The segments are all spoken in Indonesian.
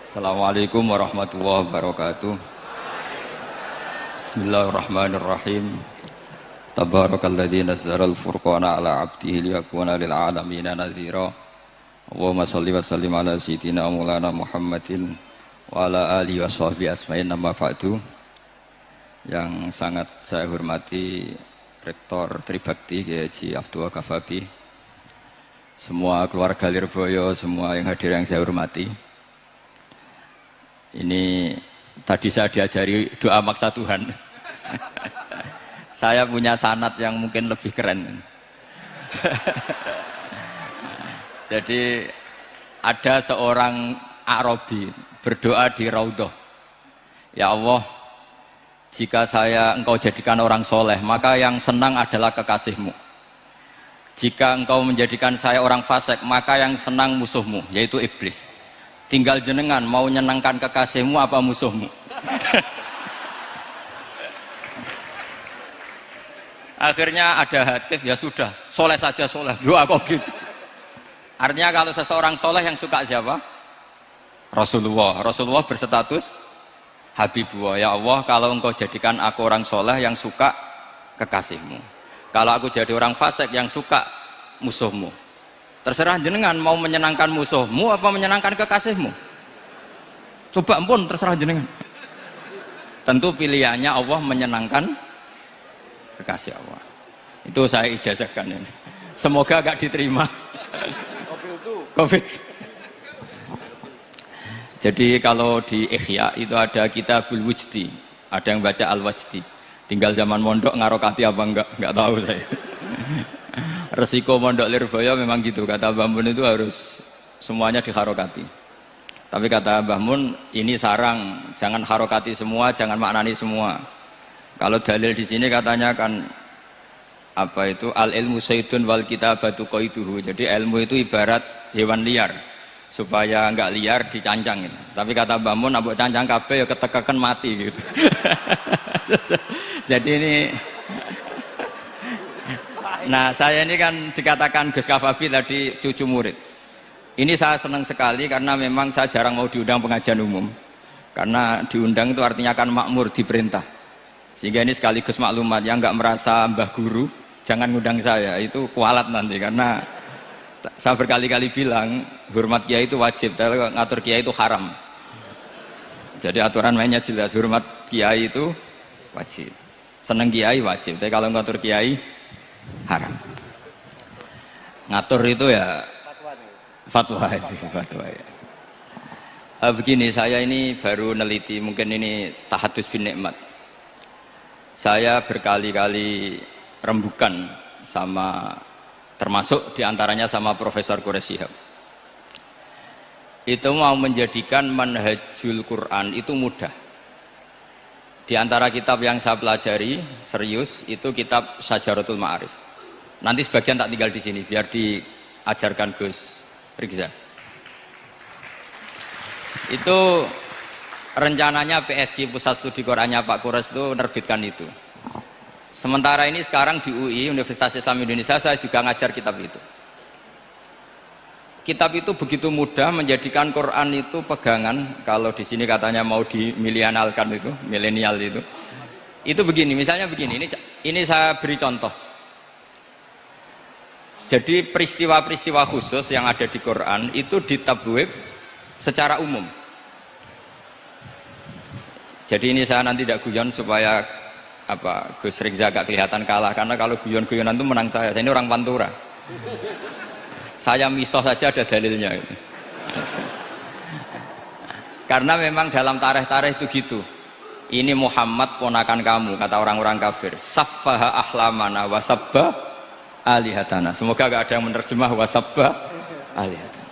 Assalamualaikum warahmatullahi wabarakatuh. Bismillahirrahmanirrahim. Tabarakalladzi nazzala al-furqana ala 'abdihi liyakuna lil 'alamina nadhira. Allahumma shalli wa sallim ala sayyidina maulana Muhammadin wa ala alihi wa sahbihi asma'in amma ba'du. Yang sangat saya hormati Rektor Tribakti Kiai Haji Abdul Ghafabi, semua keluarga Lirboyo, semua yang hadir yang saya hormati. Ini tadi saya diajari doa maksa Tuhan. Saya punya sanad yang mungkin lebih keren. Jadi ada seorang Arabi berdoa di Raudhah, ya Allah, jika Engkau jadikan orang soleh, maka yang senang adalah kekasihmu. Jika Engkau menjadikan saya orang fasik, maka yang senang musuhmu, yaitu iblis. Tinggal jenengan mau nyenangkan kekasihmu apa musuhmu. Akhirnya ada hatif, ya sudah, soleh saja soleh, doa kok gitu. Artinya kalau seseorang soleh yang suka siapa? Rasulullah. Rasulullah berstatus Habibullah. Ya Allah, kalau Engkau jadikan aku orang soleh yang suka kekasihmu, kalau aku jadi orang fasik yang suka musuhmu, terserah jenengan mau menyenangkan musuhmu apa menyenangkan kekasihmu. Coba ampun, terserah jenengan. Tentu pilihannya Allah menyenangkan kekasih Allah. Itu saya ijazahkan ini. Semoga agak diterima. Covid. Jadi kalau di Ihya itu ada Kitabul Wujdi, ada yang baca Al-Wajdi. Tinggal zaman mondok ngarokati apa enggak tahu saya. Resiko mondok Lirboyo memang gitu, kata Mbah Mun itu harus semuanya diharokati. Tapi kata Mbah Mun, ini sarang, jangan harokati semua, jangan maknani semua. Kalau dalil di sini katanya kan apa itu, al ilmu saydun wal kitabatu qaiduhu. Jadi ilmu itu ibarat hewan liar, supaya enggak liar dicancang gitu. Tapi kata Mbah Mun, abok cancang kabeh ya ketekekan mati gitu. Jadi ini, nah saya ini kan dikatakan Gus Ghafabi tadi cucu murid. Ini saya senang sekali karena memang saya jarang mau diundang pengajian umum. Karena diundang itu artinya kan makmur, diperintah. Sehingga ini sekaligus maklumat, yang nggak merasa mbah guru jangan ngundang saya, itu kualat nanti. Karena saya berkali-kali bilang hormat kiai itu wajib, tapi ngatur kiai itu haram. Jadi aturan mainnya jelas, hormat kiai itu wajib, seneng kiai wajib, tapi kalau ngatur kiai haram. Ngatur itu ya fatwa itu, fatwa ya. Begini, saya ini baru neliti, mungkin ini tahadus bin nikmat. Saya berkali-kali rembukan sama, termasuk diantaranya sama Profesor Quraish Shihab. Itu mau menjadikan manhajul Quran itu mudah. Di antara kitab yang saya pelajari serius itu kitab Syajaratul Ma'arif. Nanti sebagian tak tinggal di sini biar diajarkan Gus Rizza. Itu rencananya PSG Pusat Studi Qurannya Pak Quraish itu menerbitkan itu. Sementara ini sekarang di UI Universitas Islam Indonesia saya juga ngajar kitab itu. Kitab itu begitu mudah menjadikan Quran itu pegangan. Kalau di sini katanya mau dimilenialkan itu, milenial itu. Itu begini, misalnya begini. Ini saya beri contoh. Jadi peristiwa-peristiwa khusus yang ada di Quran itu ditabwib secara umum. Jadi ini saya nanti tidak guyon supaya apa Gus Rizza gak kelihatan kalah, karena kalau guyon-guyonan itu menang saya. Saya ini orang Pantura. Saya misoh saja ada dalilnya. Karena memang dalam tarikh-tarikh itu gitu. Ini Muhammad ponakan kamu, kata orang-orang kafir. Saffaha ahlamana wasabba alihatana. Semoga gak ada yang menerjemah wasabba alihatana.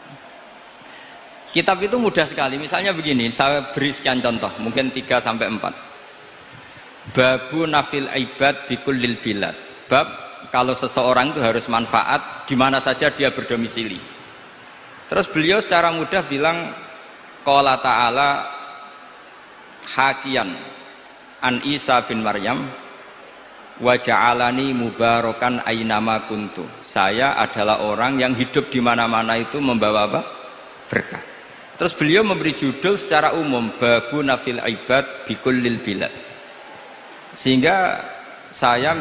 Kitab itu mudah sekali. Misalnya begini, saya beri sekian contoh, mungkin 3-4. Babu nafil ibad bikullil bilad. Bab kalau seseorang itu harus manfaat di mana saja dia berdomisili. Terus beliau secara mudah bilang, qala ta'ala hakian an Isa bin Maryam wa ja'alani mubarakan ainama kuntu. Saya adalah orang yang hidup di mana-mana itu membawa apa? Berkah. Terus beliau memberi judul secara umum Babu Nafil Ibad Bikullil Bilad. Sehingga saya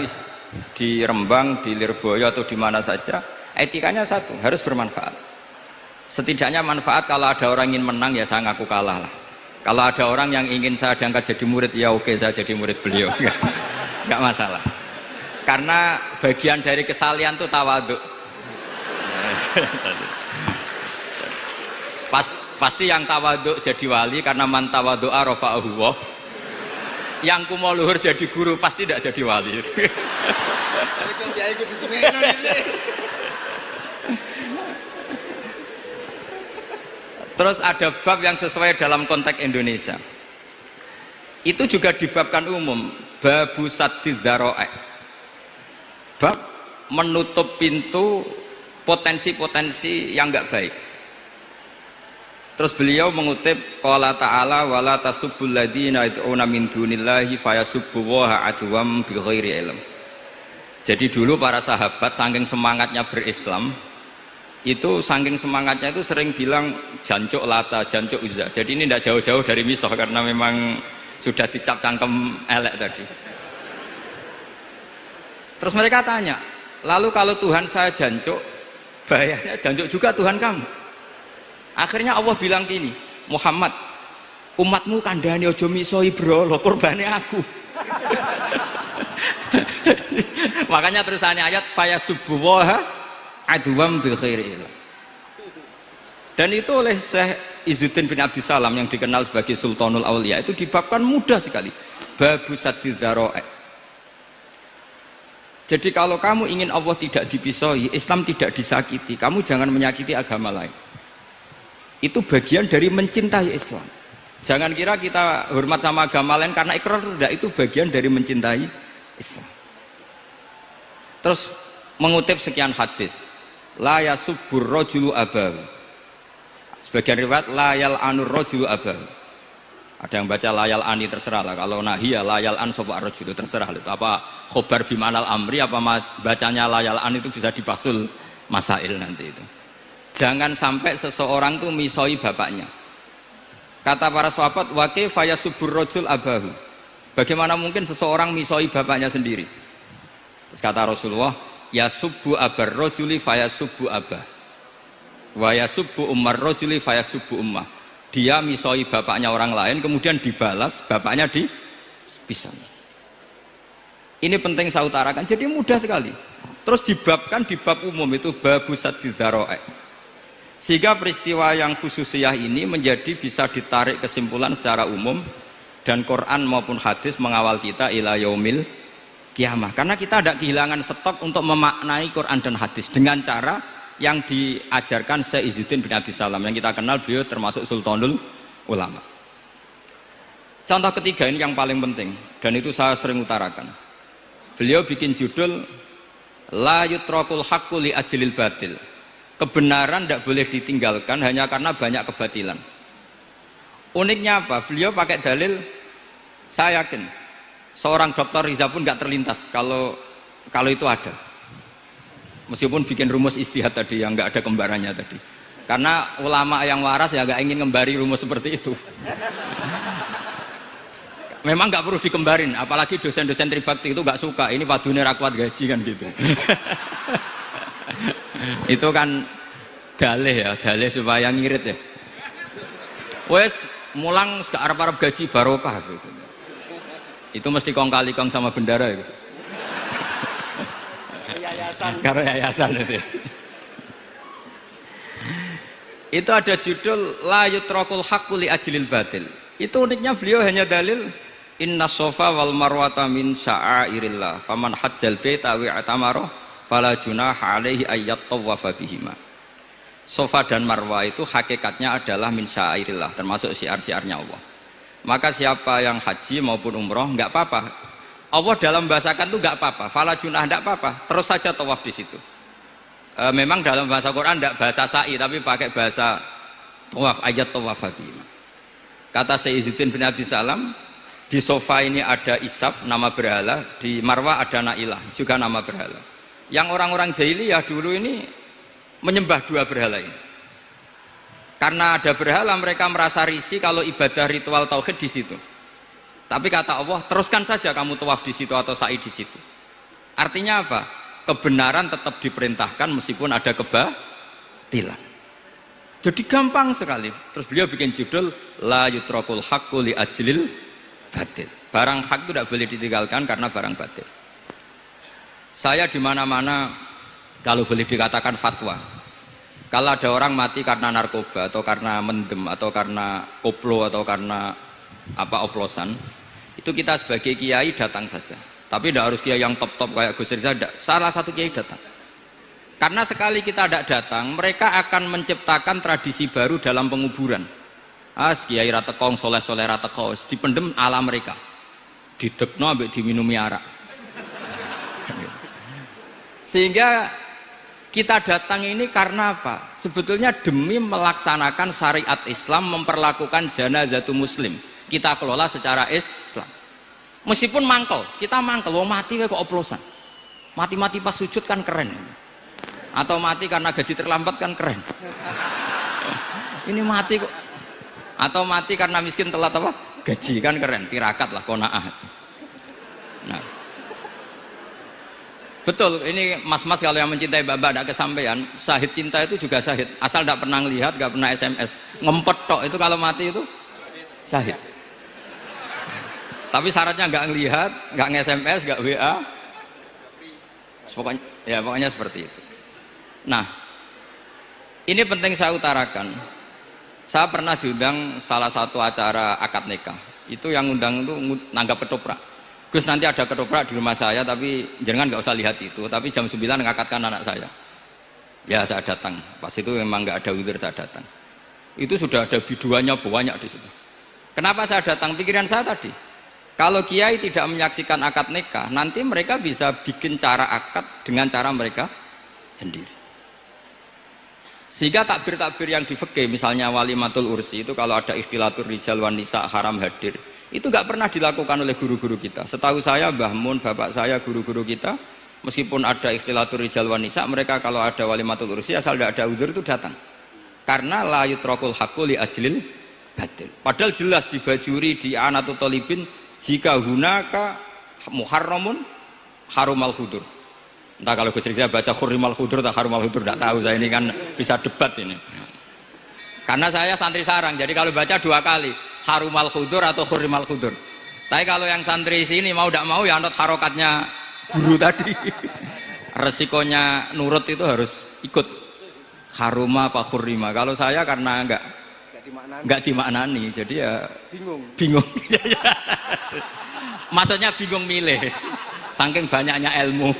di Rembang, di Lirboyo atau di mana saja, etikanya satu, harus bermanfaat. Setidaknya manfaat kalau ada orang ingin menang ya saya ngaku kalah lah. Kalau ada orang yang ingin saya diangkat jadi murid ya oke saya jadi murid beliau. Enggak masalah. Karena bagian dari kesalian itu tawaduk. Pasti yang tawaduk jadi wali karena man tawadu'a rafa'ahu Allah. Yang kumo luhur jadi guru pasti tidak jadi wali. Terus ada bab yang sesuai dalam konteks Indonesia. Itu juga dibabkan umum, babu saddid dzara'i. Bab menutup pintu potensi-potensi yang enggak baik. Terus beliau mengutip qala ta'ala wala tasubbul ladzina yad'una min dunillahi fayasubbullaha adwam bighairi ilm. Jadi dulu para sahabat saking semangatnya berislam, itu saking semangatnya itu sering bilang jancuk Lata, jancuk Uzza. Jadi ini tidak jauh-jauh dari misoh karena memang sudah dicap cangkem elek tadi. Terus mereka tanya, lalu kalau Tuhan saya jancuk, bahayanya jancuk juga Tuhan kamu. Akhirnya Allah bilang gini, Muhammad, umatmu kandhane aja misoi brolo, korbane aku. Makanya terusannya ayat fayasubbuha adwam bil khairi. Dan itu oleh Syekh Izzuddin bin Abdissalam yang dikenal sebagai Sultanul Aulia itu dibabkan mudah sekali. Babu saddid dzara'i. Jadi kalau kamu ingin Allah tidak dipisoi, Islam tidak disakiti, kamu jangan menyakiti agama lain. Itu bagian dari mencintai Islam. Jangan kira kita hormat sama agama lain karena ikrar, tidak, itu bagian dari mencintai Islam. Terus mengutip sekian hadis, la yasubbur rajulu abahu. Sebagian riwayat la yal'anur rajulu abahu. Ada yang baca layal ani, terserah lah. Kalau nahiyah layal an sopa rajulu, terserah itu apa khobar bimanal amri apa bacanya layal an itu bisa dipasul masail nanti itu. Jangan sampai seseorang tuh misoi bapaknya. Kata para sahabat, wa kaifa yasubbur rajul abahu. Bagaimana mungkin seseorang misoi bapaknya sendiri? Terus kata Rasulullah, yasubbu abar rajuli fayasubbu abah. Wa yasubbu ummar rajuli fayasubbu ummah. Dia misoi bapaknya orang lain kemudian dibalas bapaknya dipisah. Ini penting saya utarakan. Jadi mudah sekali. Terus dibabkan di bab umum itu babu saddid dzara'i. Sehingga peristiwa yang khususiyah ini menjadi bisa ditarik kesimpulan secara umum dan Quran maupun hadis mengawal kita ila yaumil kiamah. Karena kita tidak kehilangan stok untuk memaknai Quran dan hadis dengan cara yang diajarkan Syekh Izzuddin bin Abdissalam yang kita kenal, beliau termasuk Sultanul Ulama. Contoh ketiga ini yang paling penting dan itu saya sering utarakan. Beliau bikin judul la yutrakul haqqu li ajlil batil. Kebenaran tidak boleh ditinggalkan hanya karena banyak kebatilan. Uniknya apa? Beliau pakai dalil, saya yakin seorang dokter Riza pun nggak terlintas kalau itu ada. Meskipun bikin rumus istihad tadi yang nggak ada kembarannya tadi. Karena ulama yang waras ya nggak ingin ngembari rumus seperti itu. Memang nggak perlu dikembarin, apalagi dosen-dosen tribakti itu nggak suka. Ini padune ra kuat gaji kan gitu. Itu kan dalih ya, dalih supaya ngirit ya. Wes mulang gak arep-arep gaji barokah gitu. Itu mesti kong kali kong sama bendara ya. Yayasan. Karena yayasan itu. Itu ada judul la yutrakul haqqu li ajlil batil. Itu uniknya beliau hanya dalil inna sofa wal marwata min sya'airillah faman hajjal baita wa i'tamara fala junaha alaihi ayyat tawafa bihima. Sofa dan Marwah itu hakikatnya adalah min syairillah, termasuk syiar-syiarnya Allah. Maka siapa yang haji maupun umroh nggak apa-apa. Allah dalam bahasakan itu nggak apa-apa. Fala junah nggak apa-apa. Terus saja tawaf di situ. Memang dalam bahasa Quran nggak bahasa sa'i tapi pakai bahasa tawaf, ayat tawafa bihima. Kata Syekh Izzuddin bin Abdissalam, di sofa ini ada Isaf nama berhala, di Marwah ada Nailah juga nama berhala. Yang orang-orang jahiliyah dulu ini menyembah dua berhala ini. Karena ada berhala mereka merasa risih kalau ibadah ritual tauhid di situ. Tapi kata Allah, teruskan saja kamu tawaf di situ atau sa'i di situ. Artinya apa? Kebenaran tetap diperintahkan meskipun ada kebatilan. Jadi gampang sekali. Terus beliau bikin judul la yutrakul haqqu li ajlil batil. Barang hak itu tidak boleh ditinggalkan karena barang batil. Saya di mana-mana kalau boleh dikatakan fatwa. Kalau ada orang mati karena narkoba atau karena mendem atau karena koplo atau karena oplosan, itu kita sebagai kiai datang saja. Tapi tidak harus kiai yang top-top kayak Gus Rizal, salah satu kiai datang. Karena sekali kita tidak datang, mereka akan menciptakan tradisi baru dalam penguburan. Kiai ratekong, soleh-soleh ratekong, dipendem ala mereka. Didekno ambek diminumi arak. Sehingga kita datang ini karena apa? Sebetulnya demi melaksanakan syariat Islam, memperlakukan janazatu muslim. Kita kelola secara Islam. Meskipun mangkel, kita mangkel, wong mati kok oplosan. Mati-mati pas sujud kan keren. Atau mati karena gaji terlambat kan keren. Ini mati kok. Atau mati karena miskin telat apa? Gaji kan keren, tirakat lah qanaah. Nah. Betul, ini mas-mas kalau yang mencintai bapak tidak kesampaian, syahid cinta itu juga syahid. Asal tidak pernah lihat, tidak pernah SMS. Ngempet tok itu kalau mati itu syahid. Tapi syaratnya nggak ngelihat, nggak nge-SMS, nggak WA. Pokoknya seperti itu. Nah, ini penting saya utarakan. Saya pernah diundang salah satu acara akad nikah. Itu yang undang itu nanggap ketoprak. Gus nanti ada ketoprak di rumah saya, tapi jangan nggak usah lihat itu. Tapi jam 9 ngakatkan anak saya. Ya saya datang. Pas itu memang nggak ada uzur saya datang. Itu sudah ada biduannya banyak di situ. Kenapa saya datang? Pikiran saya tadi. Kalau kiai tidak menyaksikan akad nikah, nanti mereka bisa bikin cara akad dengan cara mereka sendiri. Sehingga takbir-takbir yang di fikih, misalnya walimatul ursi itu kalau ada ikhtilatur rijal wan nisa haram hadir, itu nggak pernah dilakukan oleh guru-guru kita. Setahu saya Mbah Mun, bapak saya, guru-guru kita, meskipun ada ikhtilatur rijal wan nisa, mereka kalau ada walimatul ursi asal tidak ada uzur itu datang. Karena la yutrakul haqqu li ajlil batil. Padahal jelas di Bajuri, di Anatut Talibin, jika hunaka muharramun harumal khudur. Entah kalau Gus Rizal baca khurimal khudur atau harumal khudur, tidak tahu, saya ini kan bisa debat ini. Karena saya santri sarang, jadi kalau baca 2 kali harumal khudur atau khurimal khudur. Tapi kalau yang santri sini mau tidak mau ya anut harokatnya guru tadi. Resikonya nurut itu harus ikut haruma apa khurima. Kalau saya karena enggak dimaknani, jadi ya bingung. Maksudnya bingung milih, saking banyaknya ilmu.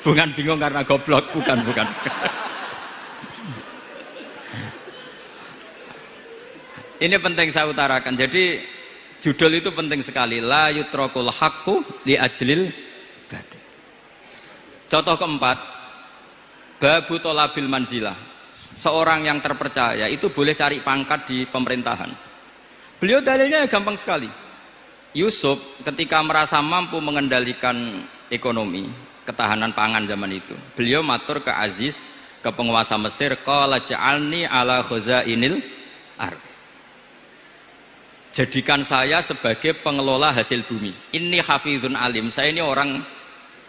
Bukan bingung karena goblok, bukan. Ini penting saya utarakan. Jadi judul itu penting sekali. La yutrakul haqqu li ajlil batil. Contoh keempat, babu tolabil manzilah. Seorang yang terpercaya itu boleh cari pangkat di pemerintahan. Beliau dalilnya gampang sekali. Yusuf ketika merasa mampu mengendalikan ekonomi, ketahanan pangan zaman itu, beliau matur ke Aziz, ke penguasa Mesir, qala ja'alni ala khazainil ardh. Jadikan saya sebagai pengelola hasil bumi. Inni hafizun alim, saya ini orang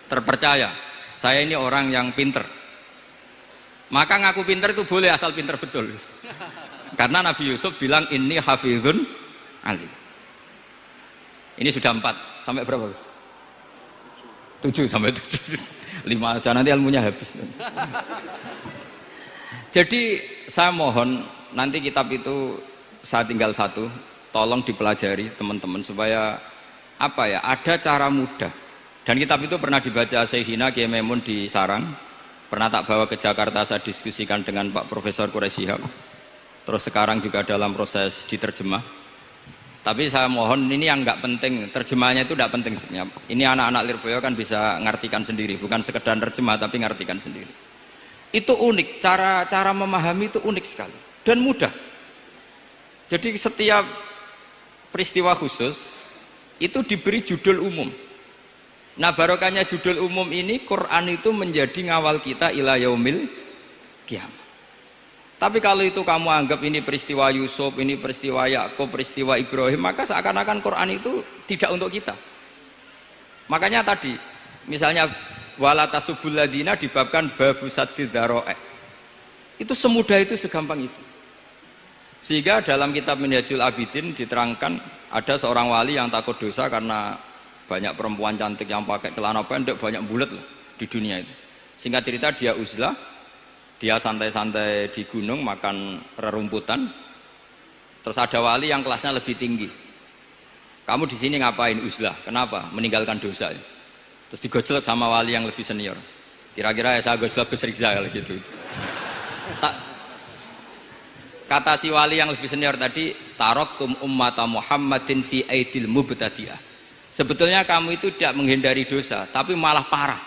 terpercaya, saya ini orang yang pinter. Maka ngaku pinter itu boleh asal pinter betul. Karena Nabi Yusuf bilang inni hafizun alim. Ini sudah 4, sampai berapa? 7 sampai 7. 5 aja nanti ilmunya habis. Jadi saya mohon nanti kitab itu saya tinggal 1, tolong dipelajari teman-teman supaya ada cara mudah. Dan kitab itu pernah dibaca Syekhina Kiai Maimun di Sarang, pernah tak bawa ke Jakarta, saya diskusikan dengan Pak Profesor Quraisy Shihab. Terus sekarang juga dalam proses diterjemah. Tapi saya mohon ini yang nggak penting, terjemahnya itu tidak penting sebenarnya. Ini anak-anak Lirboyo kan bisa ngartikan sendiri, bukan sekedar terjemah tapi ngartikan sendiri. Itu unik, cara memahami itu unik sekali dan mudah. Jadi setiap peristiwa khusus itu diberi judul umum. Nah barokahnya judul umum ini, Quran itu menjadi ngawal kita ila yaumil qiyamah. Tapi kalau itu kamu anggap ini peristiwa Yusuf, ini peristiwa Yakub, peristiwa Ibrahim, maka seakan-akan Quran itu tidak untuk kita. Makanya tadi, misalnya wala tasubul ladina dibabkan babu saddid dzara'i. Itu semudah itu, segampang itu. Sehingga dalam kitab Minhajul Abidin diterangkan ada seorang wali yang takut dosa karena banyak perempuan cantik yang pakai celana pendek, banyak bulat lah di dunia itu. Singkat cerita dia uzlah, dia santai-santai di gunung makan rerumputan. Terus ada wali yang kelasnya lebih tinggi. Kamu di sini ngapain uzlah? Kenapa? Meninggalkan dosa. Terus digojlok sama wali yang lebih senior. Kira-kira ya saya gojlok Gus Rizal gitu. Kata si wali yang lebih senior tadi, taraktum ummata Muhammadin fi aidil mubtadi'ah. Sebetulnya kamu itu tidak menghindari dosa, tapi malah parah.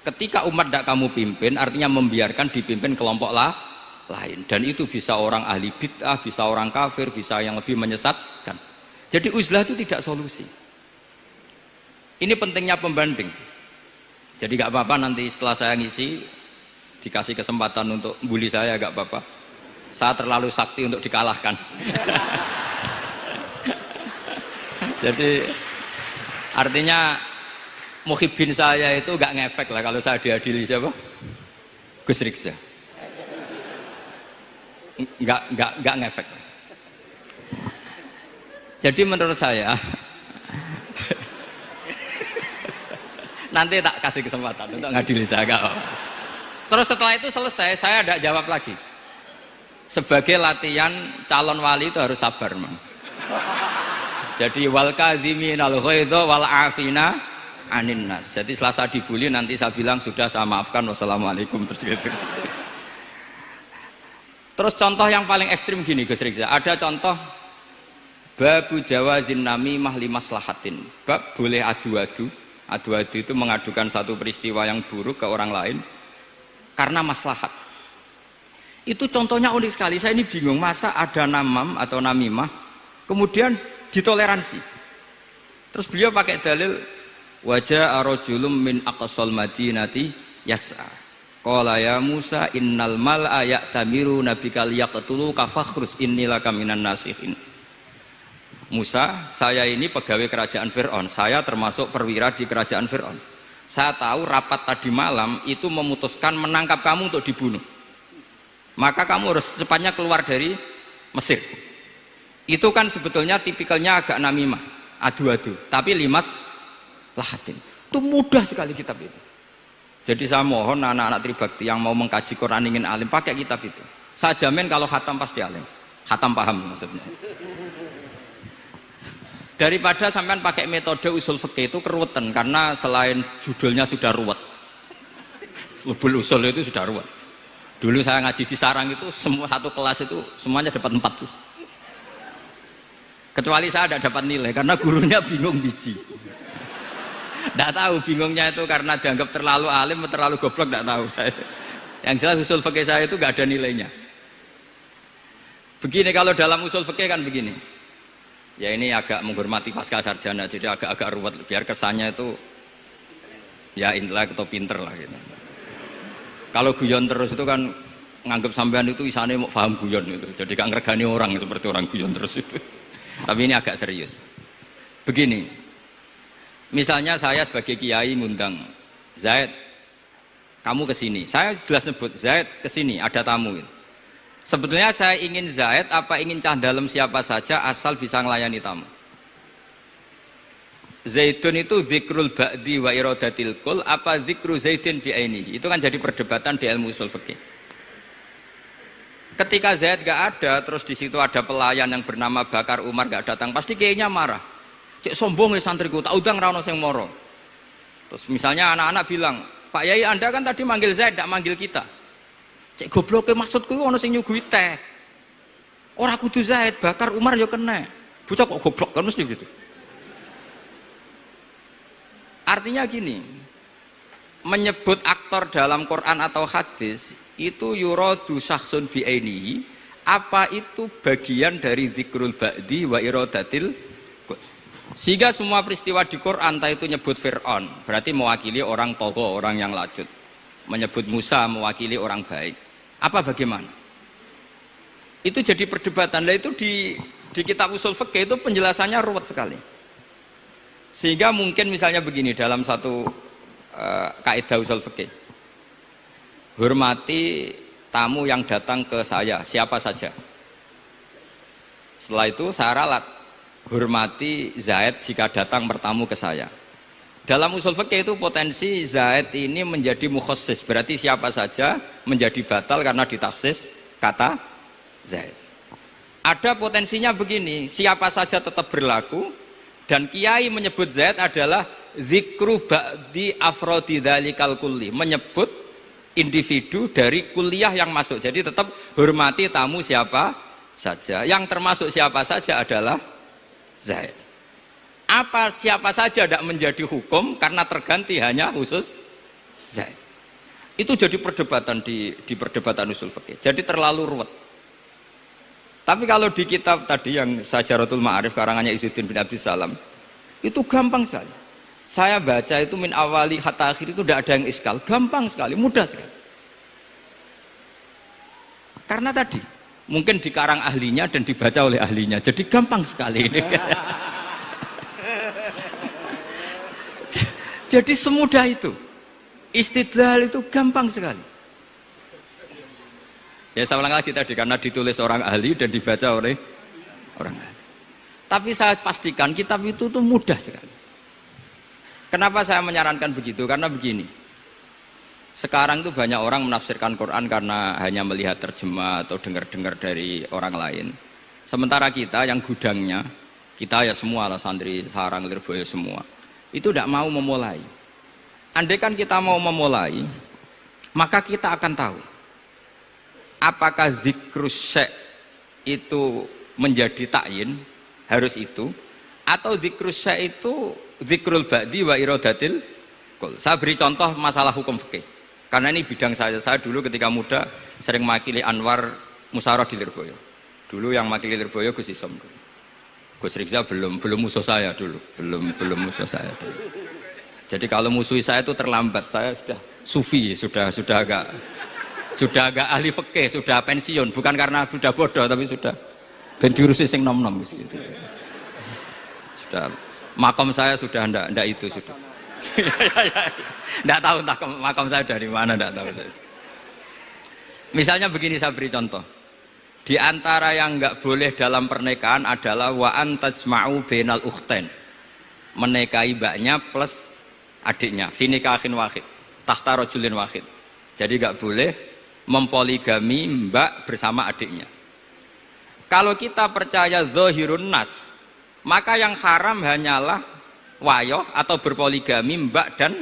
Ketika umat tidak kamu pimpin, artinya membiarkan dipimpin kelompok lain. Dan itu bisa orang ahli bid'ah, bisa orang kafir, bisa yang lebih menyesatkan. Jadi uzlah itu tidak solusi. Ini pentingnya pembanding. Jadi gak apa-apa nanti setelah saya ngisi dikasih kesempatan untuk bully saya, gak apa-apa. Saya terlalu sakti untuk dikalahkan. Jadi artinya muhibbin saya itu gak ngefek lah kalau saya diadili siapa? Gus Riksa. Gak ngefek. Jadi menurut saya nanti tak kasih kesempatan untuk ngadili saya. Terus setelah itu selesai, saya tidak jawab lagi. Sebagai latihan calon wali itu harus sabar, man. Jadi wal kadhiminal ghaidha wal afina anin nas. Jadi setelah saya dibully nanti saya bilang sudah, saya maafkan, wassalamualaikum, terus gitu. Terus contoh yang paling ekstrim gini Gus Rizal, ada contoh babu jawazin namimah limaslahatin. Bab boleh adu-adu. Adu-adu itu mengadukan satu peristiwa yang buruk ke orang lain karena maslahat. Itu contohnya unik sekali. Saya ini bingung, masa ada namam atau namimah kemudian ditoleransi. Terus beliau pakai dalil wajah arojulum min aqsal madinati yas'a. Qala ya Musa innal mal'a ya'tamiru nabikal yaqtulu kafakhrus innilaka minan nasihin. Musa, saya ini pegawai kerajaan Fir'aun, saya termasuk perwira di kerajaan Fir'aun. Saya tahu rapat tadi malam itu memutuskan menangkap kamu untuk dibunuh. Maka kamu harus secepatnya keluar dari Mesir. Itu kan sebetulnya tipikalnya agak namimah, adu-adu, tapi limas lahatin. Itu mudah sekali kitab itu. Jadi saya mohon anak-anak Tribakti yang mau mengkaji Quran ingin alim, pakai kitab itu. Saya jamin kalau khatam pasti alim. Khatam paham maksudnya. Daripada sampean pakai metode usul fikih itu keruwetan, karena selain judulnya sudah ruwet. Lubul usul itu sudah ruwet. Dulu saya ngaji di Sarang itu semua satu kelas itu semuanya dapat 4 terus. Kecuali saya tidak dapat nilai karena gurunya bingung biji. Tidak tahu bingungnya itu karena dianggap terlalu alim atau terlalu goblok, tidak tahu saya. Yang jelas usul fikih saya itu nggak ada nilainya. Begini kalau dalam usul fikih kan begini. Ya ini agak menghormati pasca sarjana, jadi agak-agak ruwet biar kesannya itu ya intelek atau pinter lah gitu. Kalau guyon terus itu kan nganggep sampean itu isane mau paham guyon itu, jadi gak ngergani orang seperti orang guyon terus itu. Tapi ini agak serius. Begini, misalnya saya sebagai kiai ngundang Zaid, kamu kesini, saya jelas sebut Zaid kesini, ada tamu gitu. Sebetulnya saya ingin Zaid apa ingin cah dalam siapa saja asal bisa melayani tamu. Zaidun itu zikrul ba'di wa iradatil kul apa zikru Zaidin fi ainihi. Itu kan jadi perdebatan di ilmu usul fikih. Ketika Zaid gak ada, terus di situ ada pelayan yang bernama Bakar Umar gak datang, pasti kayaknya marah. Cek sombong ya santriku, tak udang rano sing moro. Terus misalnya anak-anak bilang, Pak Yai Anda kan tadi manggil Zaid, tidak manggil kita. Cek gobloknya maksudku ono sing nyuguhi teh. Ora kudu Zaid, Bakar Umar ya kena. Bocah kok goblok kan mesti gitu. Artinya gini, menyebut aktor dalam Quran atau hadis itu yuradu syakhsun bi'ainihi, apa itu bagian dari zikrul ba'di wa iradatil. Sehingga semua peristiwa di Quran entah itu nyebut Fir'aun berarti mewakili orang togo, orang yang lacut. Menyebut Musa mewakili orang baik. Apa bagaimana? Itu jadi perdebatan. Lah itu di kitab usul fikih itu penjelasannya ruwet sekali. Sehingga mungkin misalnya begini dalam satu kaidah usul fikih. Hormati tamu yang datang ke saya, siapa saja. Setelah itu saya ralat, hormati Zaid jika datang bertamu ke saya. Dalam usul fikih itu potensi Zaid ini menjadi mukhassis, berarti siapa saja menjadi batal karena ditaksis kata Zaid. Ada potensinya begini, siapa saja tetap berlaku, dan kiai menyebut Zaid adalah zikru ba'di afrodi dzalikal kulli, menyebut individu dari kuliah yang masuk. Jadi tetap hormati tamu siapa saja. Yang termasuk siapa saja adalah Zaid. Apa siapa saja tidak menjadi hukum karena terganti hanya khusus Zaid. Itu jadi perdebatan di perdebatan usul fikih. Jadi terlalu ruwet. Tapi kalau di kitab tadi yang Syajaratul Ma'arif karangannya Izzuddin bin Abdissalam, itu gampang sekali. Saya baca itu min awali hatta akhir itu tidak ada yang iskal, gampang sekali, mudah sekali. Karena tadi mungkin dikarang ahlinya dan dibaca oleh ahlinya, jadi gampang sekali ini. Jadi semudah itu, istidlal itu gampang sekali. Ya saya ulang lagi tadi, karena ditulis orang ahli dan dibaca oleh orang ahli. Tapi saya pastikan kitab itu tuh mudah sekali. Kenapa saya menyarankan begitu? Karena begini, sekarang tuh banyak orang menafsirkan Quran karena hanya melihat terjemah atau dengar-dengar dari orang lain. Sementara kita yang gudangnya, kita ya semua lah, santri, sarang, lirboyo semua, itu tidak mau memulai. Andai kan kita mau memulai, maka kita akan tahu apakah zikrus syekh itu menjadi ta'yin, harus itu, atau zikrus syekh itu zikrul ba'di wa iradatil kul. Saya beri contoh masalah hukum fikih, karena ini bidang saya. Saya dulu ketika muda sering makili Anwar Musyawarah di Lirboyo. Dulu yang makili Lirboyo Gus Isom. Gus Rizal belum musuh saya dulu, belum musuh saya dulu. Jadi kalau musuhi saya itu terlambat, saya sudah sufi, sudah agak ahli fikih, sudah pensiun, bukan karena sudah bodoh, tapi sudah ben diurusi sing nom-nom gitu. Sudah makom saya sudah ndak itu sudah. Ndak tahu entah makom saya dari mana, ndak tahu saya. Misalnya begini, saya beri contoh. Di antara yang nggak boleh dalam pernikahan adalah wa antajma'u bainal ukhtain. Menikahi mbaknya plus adiknya, fi nikahin wahid, tahta rajulin wahid. Jadi nggak boleh mempoligami mbak bersama adiknya. Kalau kita percaya zahirun nas, maka yang haram hanyalah wayoh atau berpoligami mbak dan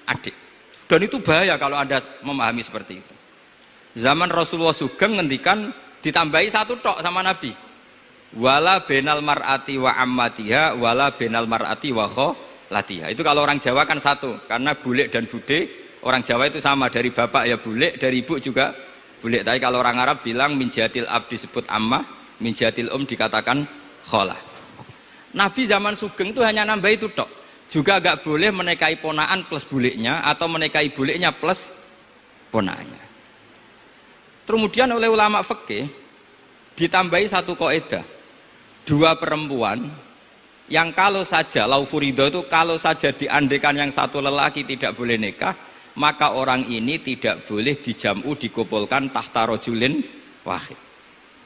adik. Dan itu bahaya kalau Anda memahami seperti itu. Zaman Rasulullah Sugeng ngendikan ditambahi satu tok sama Nabi. Wala benal mar'ati wa ammatiha wala benal mar'ati wa kholatiha. Itu kalau orang Jawa kan satu, karena bule dan bude orang Jawa itu sama, dari bapak ya bule, dari ibu juga bule. Tapi kalau orang Arab bilang min jatil ab disebut ammah, min jatil dikatakan kholah. Nabi zaman Sugeng itu hanya nambah itu tok. Juga agak boleh menikahi ponaan plus buleknya atau menikahi buleknya plus ponaannya. Kemudian oleh ulama fikih ditambahi satu kaidah. Dua perempuan yang kalau saja laufurido itu kalau saja diandekan yang satu lelaki tidak boleh nikah, maka orang ini tidak boleh dijamu dikumpulkan tahta rajulin wahid.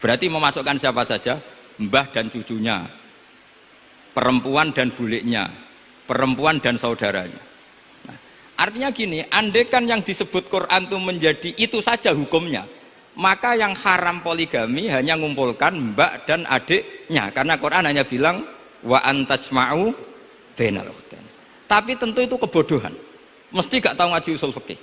Berarti memasukkan siapa saja? Mbah dan cucunya, perempuan dan buleknya, perempuan dan saudaranya. Nah, artinya gini, andekan yang disebut Quran itu menjadi itu saja hukumnya, maka yang haram poligami hanya mengumpulkan mbak dan adiknya, karena Quran hanya bilang wa antajma'u bainal ukhtain. Tapi tentu itu kebodohan. Mesti gak tahu ngaji usul fikih.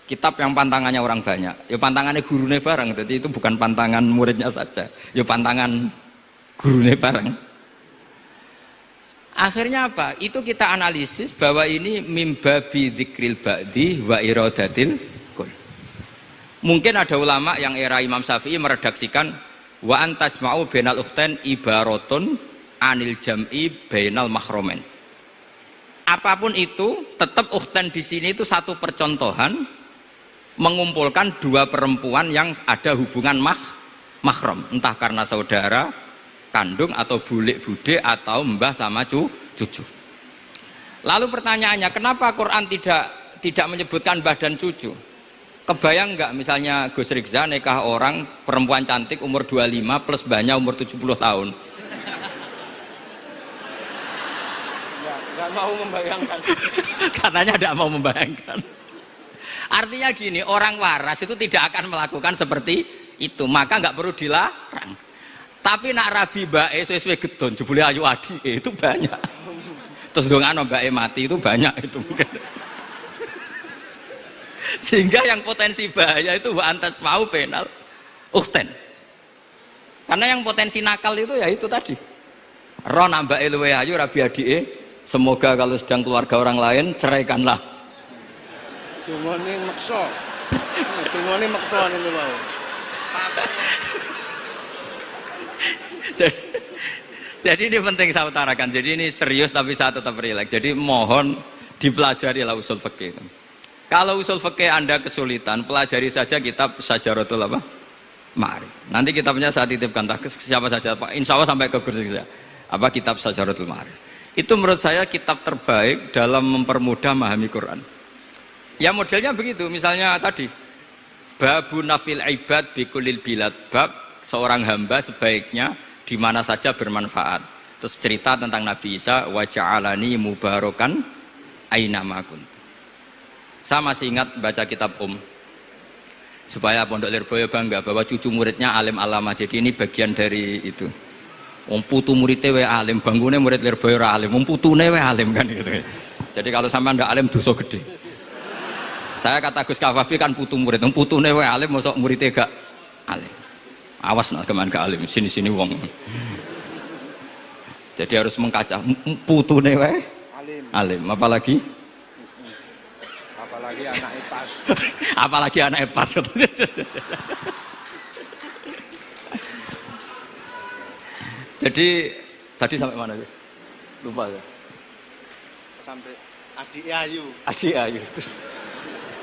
Kitab yang pantangannya orang banyak, ya pantangannya gurune bareng. Jadi itu bukan pantangan muridnya saja, ya pantangan gurune bareng. Akhirnya apa? Itu kita analisis bahwa ini mimbabi dzikril ba'di wa iradatil kul. Mungkin ada ulama yang era Imam Syafi'i meredaksikan wa antajma'u bainal ukhtain ibaratun anil jam'i bainal mahromen. Apapun itu, tetap ukhtain di sini itu satu percontohan mengumpulkan dua perempuan yang ada hubungan mahram, entah karena saudara kandung atau bulik bude atau mbah sama cucu. Lalu pertanyaannya, kenapa Quran tidak menyebutkan mbah dan cucu? Kebayang nggak misalnya Gus Rikza nikah orang perempuan cantik umur 25 plus mbahnya umur 70 tahun? Nggak mau membayangkan. Katanya tidak mau membayangkan. Artinya gini, orang waras itu tidak akan melakukan seperti itu, maka nggak perlu dilarang. Tapi nak rabi bae sesuai gedon jebule ayu adi itu banyak. Terus dongano bae mati itu banyak itu mungkin. Sehingga yang potensi bahaya itu wa antas mau penal ukten. Karena yang potensi nakal itu ya itu tadi. Ro nambake luwe ayu rabi adike, semoga kalau sedang keluarga orang lain ceraikanlah. Dungane maksa. Dungane maksa niku wae. Jadi ini penting saya utarakan. Jadi ini serius tapi saya tetap rileks. Jadi mohon dipelajari lah usul fikih. Kalau usul fikih Anda kesulitan, pelajari saja kitab Syajaratul Ma'arif. Nanti kitabnya saya titipkan siapa saja Pak. Insya Allah sampai ke kursi saya. Kitab Syajaratul Ma'arif. Itu menurut saya kitab terbaik dalam mempermudah memahami Quran. Ya modelnya begitu. Misalnya tadi Babu nafil ibad bikulil bilad, bab seorang hamba sebaiknya di mana saja bermanfaat. Terus cerita tentang Nabi Isa, wa ja'alani mubarakan aina ma kuntu. Saya masih ingat baca kitab supaya Pondok Lirboyo bangga bahwa cucu muridnya alim alama. Jadi ini bagian dari itu. Wong putu muridnya we alim, bangunnya murid Lirboyo ora alim, wong putune we alim kan gitu. Jadi kalau sampean ndak alim dosa gede. Saya kata Gus Kafabi kan putu murid, wong putune we alim mosok muridnya gak alim. Awas nak keman gak alim, sini-sini wong. Jadi harus mengkaca putune we alim, apalagi anak pas. Apalagi anak pas. Jadi tadi sampai mana Gus? Lupa ya. Sampai adik ayu. Adik ayu.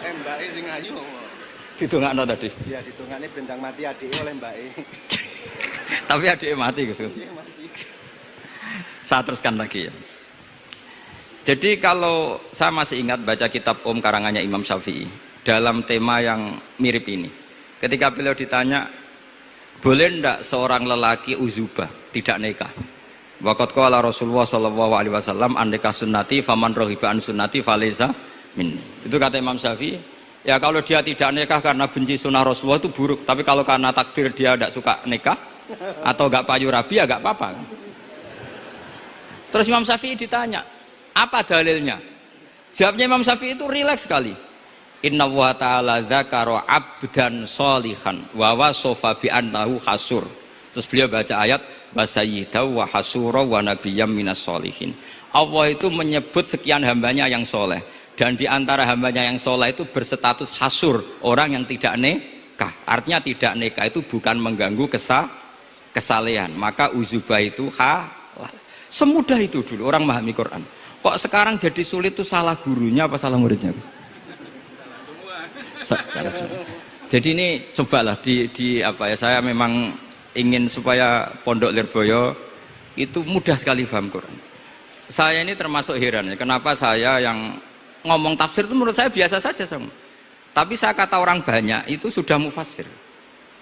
Mbake sing ayu. Ditungakno tadi. Iya, ditungakne bentang mati adike oleh mbake. Tapi adike mati Gus. Iya, mati. Saya teruskan lagi ya. Jadi kalau saya masih ingat baca kitab karangannya Imam Syafi'i dalam tema yang mirip ini. Ketika beliau ditanya, boleh ndak seorang lelaki uzubah tidak nikah? Waqat qala Rasulullah sallallahu alaihi wasallam an nikah sunnati faman raghiba an sunnati falaysa minni. Itu kata Imam Syafi'i. Ya kalau dia tidak nikah karena benci sunnah Rasulullah itu buruk, tapi kalau karena takdir dia tidak suka nikah atau enggak payu rabi ya enggak apa-apa kan. Terus Imam Syafi'i ditanya, apa dalilnya? Jawabnya Imam Syafi'i itu rileks sekali. Inna wa ta'ala dzakara abdan sholihan wa wasofa bi annahu hasur. Terus beliau baca ayat wa sayyidaw wa hasura wa nabiyyam minas sholihin. Allah itu menyebut sekian hambanya yang soleh, dan di antara hambanya yang soleh itu berstatus hasur, orang yang tidak nikah. Artinya tidak nikah itu bukan mengganggu kesalehan, maka uzubah itu halal. Semudah itu dulu orang memahami Quran. Kok sekarang jadi sulit tuh salah gurunya apa salah muridnya? Jadi ini cobalah di apa ya, saya memang ingin supaya Pondok Lirboyo itu mudah sekali paham Quran. Saya ini termasuk heran ya, kenapa saya yang ngomong tafsir itu menurut saya biasa saja sama. Tapi saya kata orang banyak itu sudah mufassir.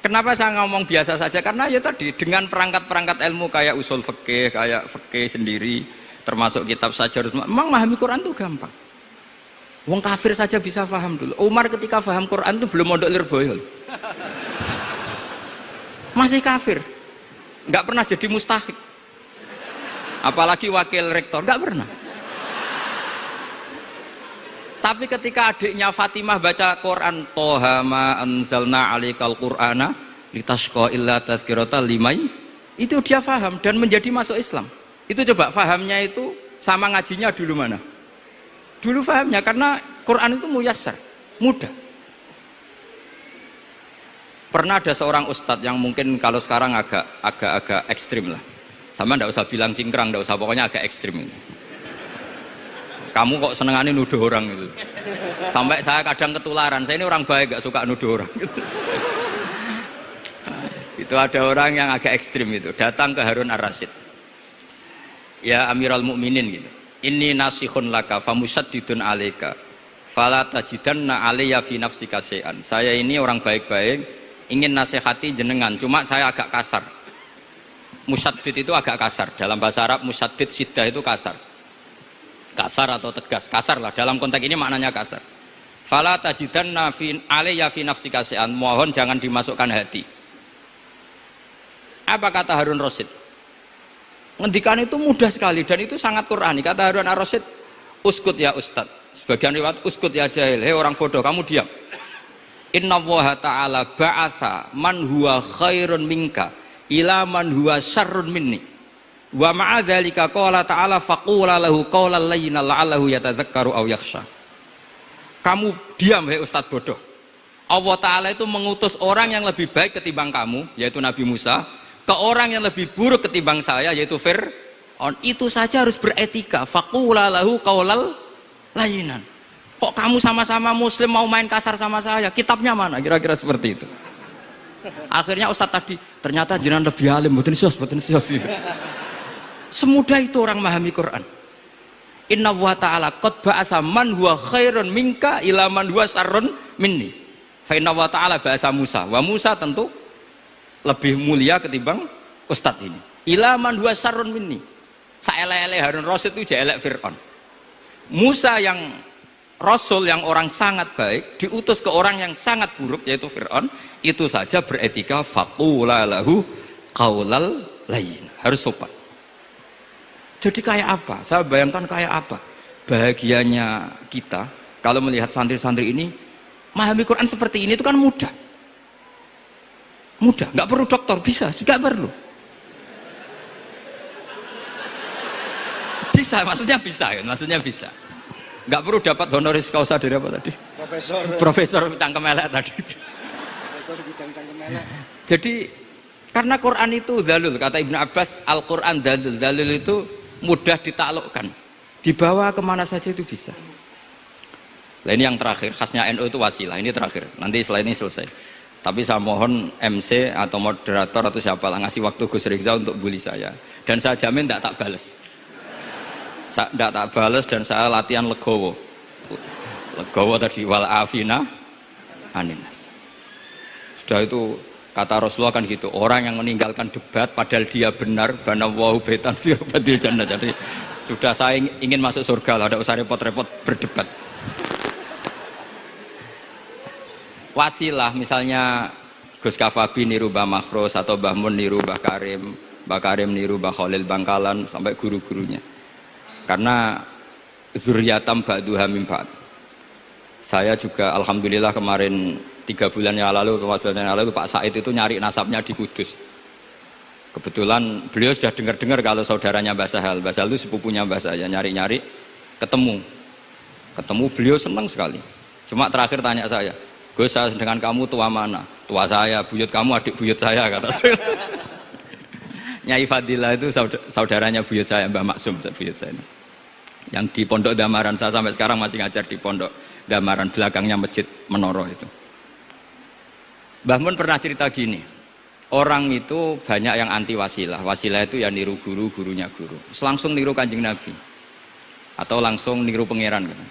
Kenapa saya ngomong biasa saja? Karena ya tadi dengan perangkat-perangkat ilmu kayak usul fikih, kayak fikih sendiri, termasuk kitab Syajaratul Ma'arif, memang memahami Quran itu gampang. Wong kafir saja bisa paham dulu. Umar ketika paham Quran itu belum mondok Lirboyo. Masih kafir. Nggak pernah jadi mustahik. Apalagi wakil rektor, nggak pernah. Tapi ketika adiknya Fatimah baca Quran, Toha ma anzalna alikal Qur'ana litashqa illa tazkirata limai, itu dia paham dan menjadi masuk Islam. Itu coba fahamnya itu sama ngajinya dulu mana? Dulu fahamnya karena Quran itu muyassar, mudah. Pernah ada seorang ustadz yang mungkin kalau sekarang agak ekstrim lah. Sama ndak usah bilang cingkrang, ndak usah, pokoknya agak ekstrim ini. Kamu kok senengannya nuduh orang itu. Sampai saya kadang ketularan, saya ini orang baik gak suka nuduh orang gitu. Itu ada orang yang agak ekstrim itu, datang ke Harun ar-Rasyid. Ya Amirul Mukminin gitu. Inni nasihun laka famusaddidun alaika. Fala tajidanna alayya fi nafsika syai'an. Saya ini orang baik-baik, ingin nasihati jenengan, cuma saya agak kasar. Musaddid itu agak kasar. Dalam bahasa Arab musaddid siddah itu kasar. Kasar atau tegas, kasar lah. Dalam konteks ini maknanya kasar. Fala tajidanna fi alayya fi nafsika syai'an. Mohon jangan dimasukkan hati. Apa kata Harun Rasyid? Ngendikan itu mudah sekali dan itu sangat Qur'ani. Kata Harun ar-Rasyid, uskut ya Ustad. Sebagian riwayat, uskut ya jahil. Hei orang bodoh, kamu diam. Inna Allaha ta'ala ba'atha man huwa khairun minka ila man huwa syarrun minni. Wa ma'adzalika qala ta'ala faqula lahu qawlan layyinan la'allahu yatadzakkaru aw yakhsha. Kamu diam hei Ustad bodoh. Allah Ta'ala itu mengutus orang yang lebih baik ketimbang kamu, yaitu Nabi Musa, ke orang yang lebih buruk ketimbang saya, yaitu Fir'aun. Itu saja harus beretika. Faqula lahu qawlan layyinan. Kok kamu sama-sama muslim mau main kasar sama saya? Kitabnya mana? Kira-kira seperti itu. Akhirnya Ustadz tadi, ternyata jenengan lebih alim, mboten sios. Semudah itu orang memahami Quran. Inna wa ta'ala qad ba'asa man huwa khairun minka ila man huwa syarrun minni. Fa inna wa ta'ala ba'asa Musa. Wa Musa tentu lebih mulia ketimbang Ustadz ini. Ila man huwa syarrun minni. Saelek-elek Harun Rasyid itu jelek Fir'aun. Musa yang Rasul yang orang sangat baik diutus ke orang yang sangat buruk yaitu Fir'aun, itu saja beretika faqula lahu qaulal layyin. Harus sopan. Jadi kayak apa? Saya bayangkan kayak apa bahagianya kita kalau melihat santri-santri ini memahami Quran seperti ini. Itu kan mudah, nggak perlu dokter, bisa, nggak perlu, bisa, maksudnya bisa, nggak perlu dapat honoris causa dari apa tadi? Profesor cangkem elek tadi. Profesor bidang cangkem elek. Jadi karena Quran itu dalil, kata Ibnu Abbas, Al-Quran dalil itu mudah ditaklukkan, dibawa kemana saja itu bisa. Nah ini yang terakhir, khasnya NU itu wasilah. Ini terakhir, nanti setelah ini selesai. Tapi saya mohon MC atau moderator atau siapa lah ngasih waktu Gus Rizal untuk bully saya, dan saya jamin tidak tak balas. Tidak tak balas dan saya latihan legowo tadi, wal afina aninas. Sudah itu kata Rasulullah kan gitu, orang yang meninggalkan debat padahal dia benar, banawahu betan fi rabbil jannah. Jadi sudah saya ingin masuk surga lah, tidak usah repot-repot berdebat. Wasilah misalnya Gus Kafabi niru Mbah Makhros atau Mbah Mun niru Mbah Karim niru Mbah Khalil Bangkalan sampai guru-gurunya. Karena zuriyatam ba'duha min ba'd. Saya juga alhamdulillah kemarin 3 bulan yang lalu, 4 bulan yang lalu Pak Said itu nyari nasabnya di Kudus. Kebetulan beliau sudah dengar-dengar kalau saudaranya Mbah Sahal itu sepupunya Mbah saya, nyari-nyari ketemu beliau senang sekali. Cuma terakhir tanya saya, Gus, saya dengan kamu tua mana? Tua saya, buyut kamu adik buyut saya, kata saya. Nyai Fadilah itu saudaranya buyut saya, Mbah Maksum buyut saya. Yang di Pondok Damaran, saya sampai sekarang masih ngajar di Pondok Damaran, belakangnya Masjid Menoro itu. Mbah Mun pernah cerita gini, orang itu banyak yang anti wasilah. Wasilah itu ya niru guru, gurunya guru. Terus langsung niru Kanjeng Nabi atau langsung niru pangeran gitu.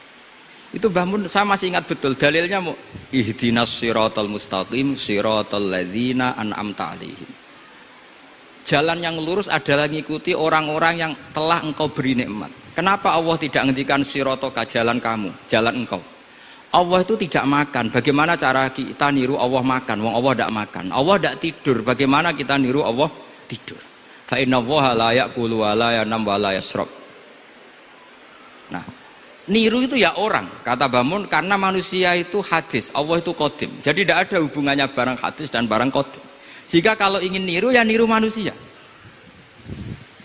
Itu Mbah Mun saya masih ingat betul dalilnya, mau ihdinas siratal mustaqim siratal ladzina an'amta 'alaihim. Jalan yang lurus adalah mengikuti orang-orang yang telah engkau beri nikmat. Kenapa Allah tidak menghentikan siratoka, jalan kamu, jalan engkau? Allah itu tidak makan. Bagaimana cara kita niru Allah makan? Wong Allah tidak makan. Allah tidak tidur. Bagaimana kita niru Allah tidur? Fa inna Allaha la ya'kulu wa la yanam wa la yashrab. Nah, niru itu ya orang, kata Bamun, karena manusia itu hadis, Allah itu qadim. Jadi tidak ada hubungannya barang hadis dan barang qadim. Jika kalau ingin niru ya niru manusia.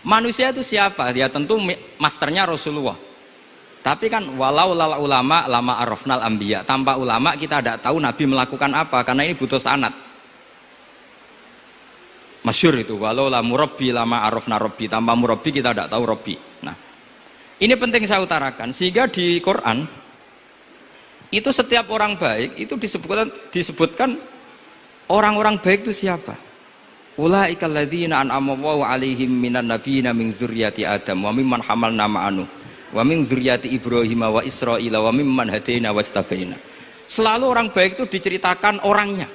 Manusia itu siapa? Ya tentu masternya Rasulullah. Tapi kan walau lala ulama lama arafnal anbiya. Tanpa ulama kita tidak tahu Nabi melakukan apa, karena ini butuh sanad. Masyhur itu, walau la murabbi lama arafna rabbi. Tanpa murabbi kita tidak tahu rabbi. Nah, ini penting saya utarakan, sehingga di Quran itu setiap orang baik itu disebutkan orang-orang baik itu siapa? Ulaika alladzina an'ama Allahu 'alaihim minan nabiyina min dzurriyyati Adam wa mimman hamalna ma'anu wa min dzurriyyati Ibrahim wa Israila wa mimman hadaina wajtabaina. Selalu orang baik itu diceritakan orangnya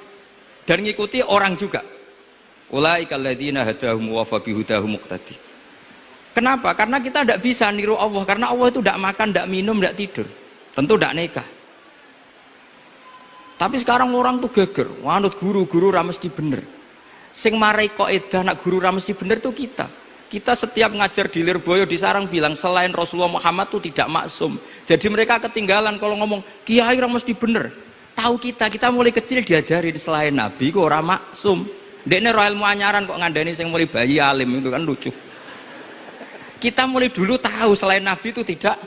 dan ngikuti orang juga. Ulaika alladzina hadahum wa fa bihudahum muqtadi. Kenapa? Karena kita tidak bisa niru Allah, karena Allah itu tidak makan, tidak minum, tidak tidur, tentu tidak nikah. Tapi sekarang orang tuh geger, wanut guru-guru ra mesti bener. Sing marai kaidah nak guru ra mesti bener tuh kita. Kita setiap ngajar di Lirboyo di Sarang bilang selain Rasulullah Muhammad tuh tidak maksum. Jadi mereka ketinggalan kalau ngomong kiai ra mesti bener. Tahu kita mulai kecil diajarin selain Nabi kok ora maksum. Ndekne ro ilmu anyaran kok ngandani sing mulai bayi alim itu kan lucu. Kita mulai dulu tahu selain Nabi itu tidak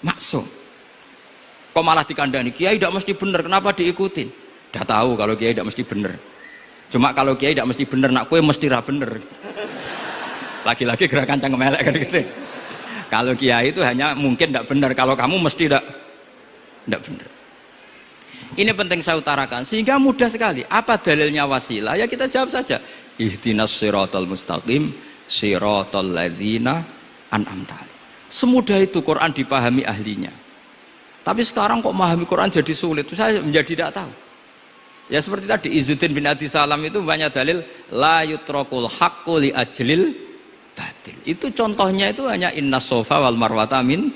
maksum. Kok malah dikandani kiai tidak mesti bener, kenapa diikutin? Udah tahu kalau kiai tidak mesti bener. Cuma kalau kiai tidak mesti bener, nak kue mesti ra bener. Lagi-lagi gerakan cangkem elek kan gitu. Kalau kiai itu hanya mungkin tidak bener, kalau kamu mesti tidak bener. Ini penting saya utarakan sehingga mudah sekali. Apa dalilnya wasilah? Ya kita jawab saja. Ihdinas siratal mustaqim, siratal ladzina an'amta alaihim. Semudah itu Quran dipahami ahlinya. Tapi sekarang kok memahami Quran jadi sulit. Saya menjadi tidak tahu. Ya seperti tadi Izzuddin bin Abi Salam itu banyak dalil la yutrakul haqqu li ajlil batil. Itu contohnya itu hanya innas sofa wal marwata min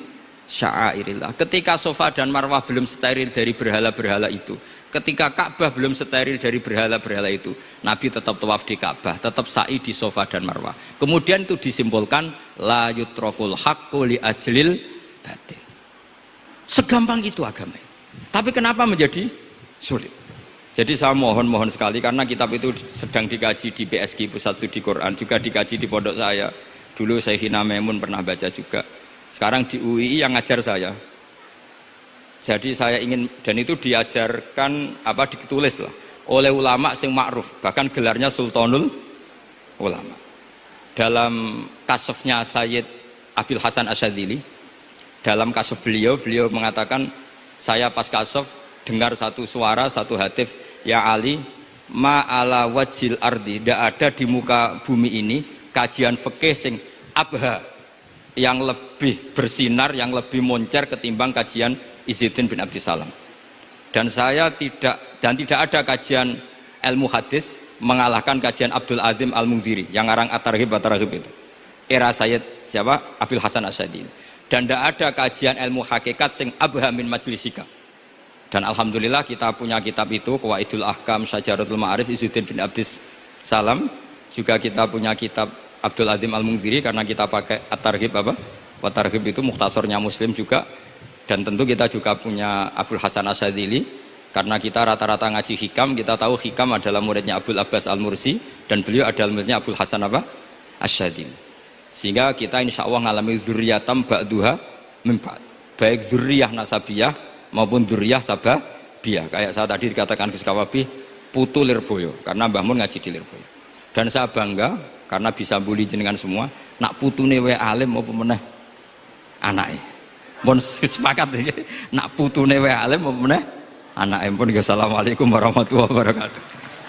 sya'airillah. Ketika sofa dan marwah belum steril dari berhala-berhala itu, ketika Ka'bah belum steril dari berhala-berhala itu, Nabi tetap tawaf di Ka'bah, tetap sa'i di sofa dan marwah. Kemudian itu disimbolkan la yutrakul haqqu li ajlil batil. Segampang itu agama. Tapi kenapa menjadi sulit? Jadi saya mohon sekali karena kitab itu sedang dikaji di PSG Pusat Studi Quran, juga dikaji di pondok saya. Dulu Syekhina Maimun pernah baca juga. Sekarang di UII yang ngajar saya. Jadi saya ingin, dan itu diajarkan ditulis lah oleh ulama sing ma'ruf, bahkan gelarnya Sultanul Ulama. Dalam kasafnya Sayyid Abil Hasan Asyadzili, dalam kasaf beliau mengatakan, saya pas kasaf dengar satu suara, satu hatif, ya Ali, ma'ala wajil ardi, tidak ada di muka bumi ini kajian fikih sing abha, yang lebih bersinar, yang lebih moncer ketimbang kajian Izzuddin bin Abdi Salam. Dan tidak ada kajian ilmu hadis mengalahkan kajian Abdul Azim Al-Mundhiri yang ngarang At-Targhib itu. Era Sayyid siapa? Abil Hasan Asyadzili. Dan tidak ada kajian ilmu hakikat sing abha min majlisika. Dan alhamdulillah kita punya kitab itu, Qawaidul Ahkam Syajaratul Ma'arif Izzuddin bin Abdis Salam. Juga kita punya kitab Abdul Azim Al-Mundhiri karena kita pakai At-Targhib At-Targhib itu mukhtasornya Muslim juga. Dan tentu kita juga punya Abul Hasan Asyadzili karena kita rata-rata ngaji hikam, kita tahu hikam adalah muridnya Abul Abbas Al-Mursi dan beliau adalah muridnya Abul Hasan Asyadzili. Sehingga kita insya Allah ngalami dzurriyatam ba'duha min ba'd. Baik dzurriyah nasabiyah maupun dzurriyah sababiyah. Kayak saya tadi dikatakan Gus Kawabi putu Lirboyo karena Mbah Mun ngaji di Lirboyo. Dan saya bangga karena bisa bully jenengan semua, nak putune wae alim maupun meneh anake. Mun sepakat iki, nak putune wae alim maupun meneh anake. Pun assalamualaikum warahmatullahi wabarakatuh.